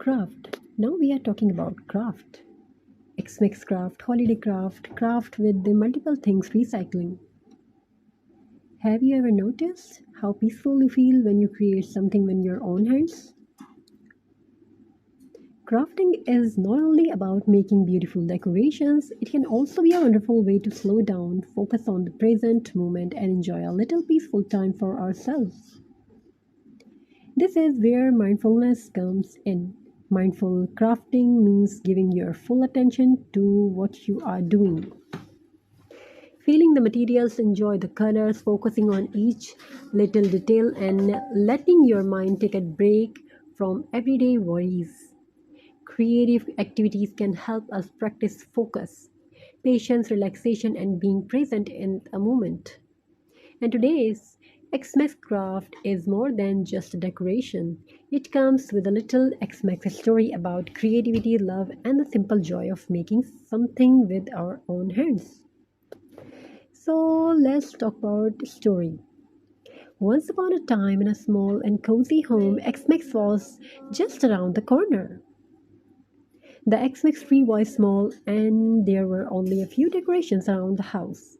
Craft. Now we are talking about craft. X-Mix craft, holiday craft, craft with the multiple things recycling. Have you ever noticed how peaceful you feel when you create something with your own hands? Crafting is not only about making beautiful decorations, it can also be a wonderful way to slow down, focus on the present moment, and enjoy a little peaceful time for ourselves. This is where mindfulness comes in. Mindful crafting means giving your full attention to what you are doing. Feeling the materials, enjoy the colors, focusing on each little detail, and letting your mind take a break from everyday worries. Creative activities can help us practice focus, patience, relaxation, and being present in a moment. And today's Xmas craft is more than just a decoration. It comes with a little Xmas story about creativity, love, and the simple joy of making something with our own hands. So let's talk about story. Once upon a time, in a small and cozy home, Xmas was just around the corner. The Xmas tree was small, and there were only a few decorations around the house.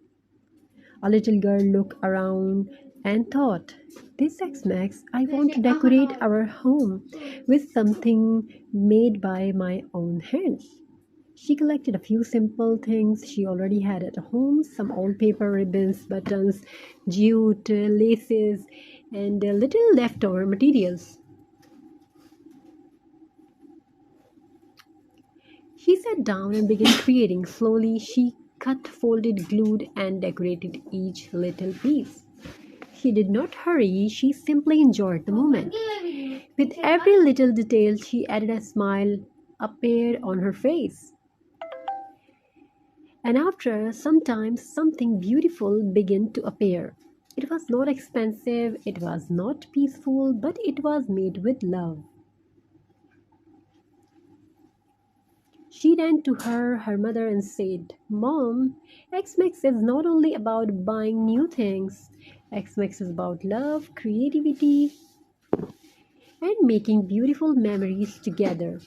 A little girl looked around and thought, this Xmas, I want to decorate our home with something made by my own hands. She collected a few simple things she already had at home, some old paper ribbons, buttons, jute, laces, and little leftover materials. She sat down and began creating. Slowly, she cut, folded, glued, and decorated each little piece. She did not hurry, she simply enjoyed the moment. With every little detail, she added a smile appeared on her face. And after some time, something beautiful began to appear. It was not expensive, it was not peaceful, but it was made with love. She ran to her mother, and said, Mom, Xmas is not only about buying new things. Xmas is about love, creativity, and making beautiful memories together.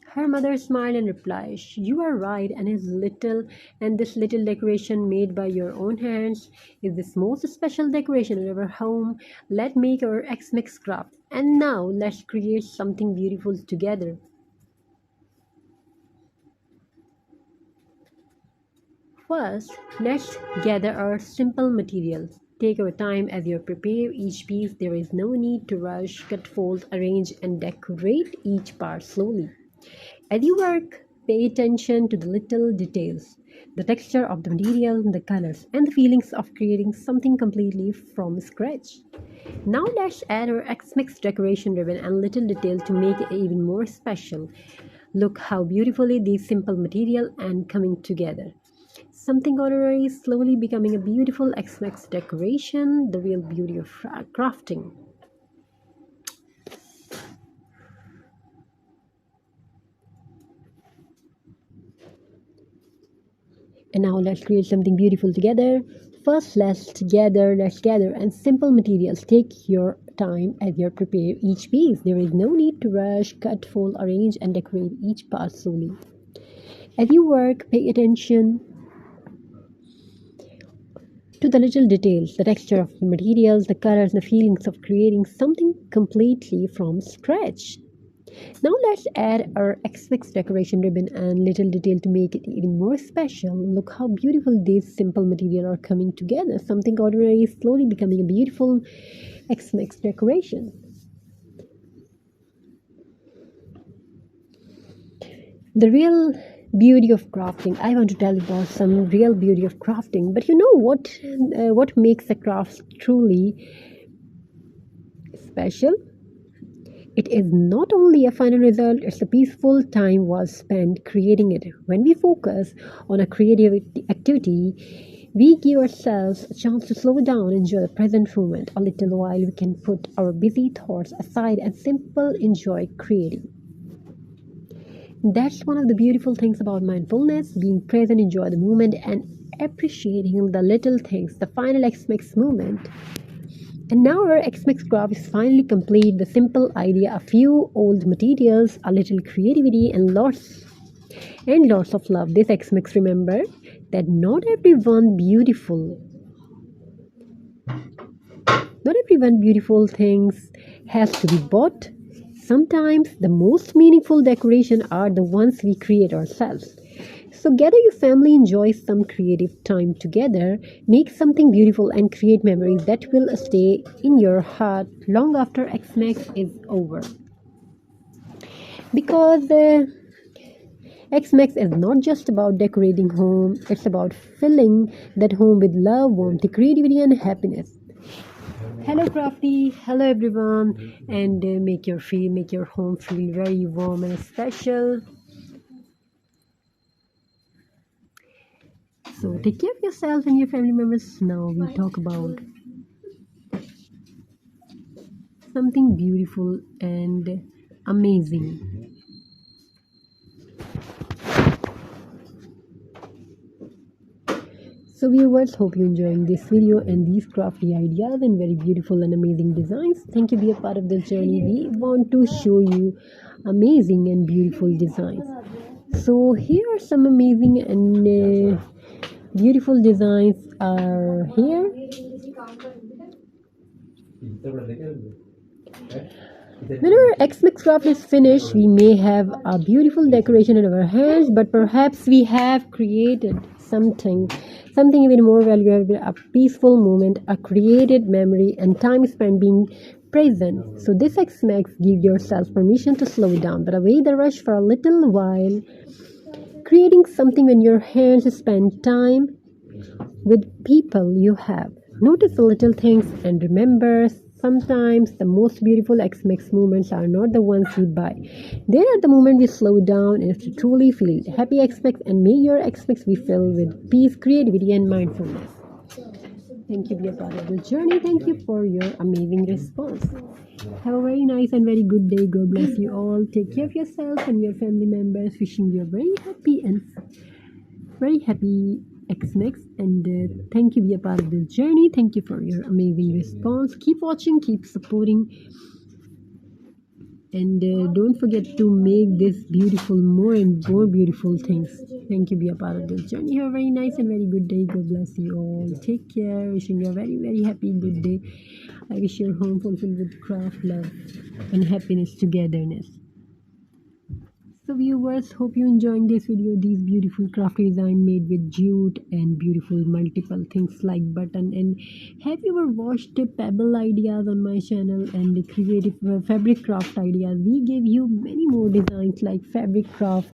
Her mother smiled and replied, you are right, and this little decoration made by your own hands is the most special decoration in our home. Let's make our Xmas craft. And now let's create something beautiful together. First, let's gather our simple materials. Take your time as you prepare each piece. There is no need to rush. Cut, fold, arrange, and decorate each part slowly. As you work, pay attention to the little details, the texture of the material, the colors, and the feelings of creating something completely from scratch. Now let's add our X-Mix decoration ribbon and little detail to make it even more special. Look how beautifully these simple material and coming together. Something ordinary is slowly becoming a beautiful X-Mix decoration, the real beauty of crafting. And now let's create something beautiful together. First, let's gather and simple materials. Take your time as you prepare each piece. There is no need to rush. Cut, fold, arrange, and decorate each part slowly. As you work, pay attention to the little details, the texture of the materials, the colors, the feelings of creating something completely from scratch. Now let's add our X-Mix decoration ribbon and little detail to make it even more special. Look how beautiful these simple materials are coming together. Something ordinary is slowly becoming a beautiful X-Mix decoration. The real beauty of crafting. I want to tell you about some real beauty of crafting. But you know what makes a craft truly special? It is not only a final result, it's a peaceful time was spent creating it. When we focus on a creative activity, we give ourselves a chance to slow down and enjoy the present moment. A little while we can put our busy thoughts aside and simply enjoy creating. That's one of the beautiful things about mindfulness, being present, enjoy the moment, and appreciating the little things. The final X makes moment And now our Xmix craft is finally complete. The simple idea, a few old materials, a little creativity, and lots of love. This Xmix remember that not everyone beautiful things has to be bought. Sometimes the most meaningful decoration are the ones we create ourselves. So gather your family, enjoy some creative time together, make something beautiful and create memories that will stay in your heart long after Xmax is over. Because Xmax is not just about decorating home, it's about filling that home with love, warmth, creativity and happiness. Hello Crafty, hello everyone, and make your home feel very warm and special. So take care of yourself and your family members. Now we talk about something beautiful and amazing. So viewers, hope you enjoying this video and these crafty ideas and very beautiful and amazing designs. Thank you, be a part of this journey. We want to show you amazing and beautiful designs. So here are some amazing and beautiful designs are here. When our X-Mix craft is finished, we may have a beautiful decoration in our hands, but perhaps we have created something even more valuable, a peaceful moment, a created memory, and time spent being present. So this X-Max give yourself permission to slow down, but away the rush for a little while, creating something when your hands spend time with people you have. Notice the little things and remember sometimes the most beautiful X-Mix moments are not the ones we buy. They are the moment we slow down and to truly feel happy X-Mix and may your X-Mix be filled with peace, creativity and mindfulness. Thank you, be a part of the journey. Thank you for your amazing response. Have a very nice and very good day. God bless you all. Take care of yourself and your family members. Wishing you a very happy Xmas and thank you be a part of this journey. Thank you for your amazing response. Keep watching, keep supporting, and don't forget to make this beautiful more and more beautiful things. Thank you be a part of this journey. Have a very nice and very good day. God bless you all. Take care. Wishing you a very happy good day. I wish your home fulfilled with craft, love, and happiness togetherness. So viewers, hope you enjoying this video. These beautiful crafty design made with jute and beautiful multiple things like button. And have you ever watched the pebble ideas on my channel and the creative fabric craft ideas? We gave you many more designs like fabric craft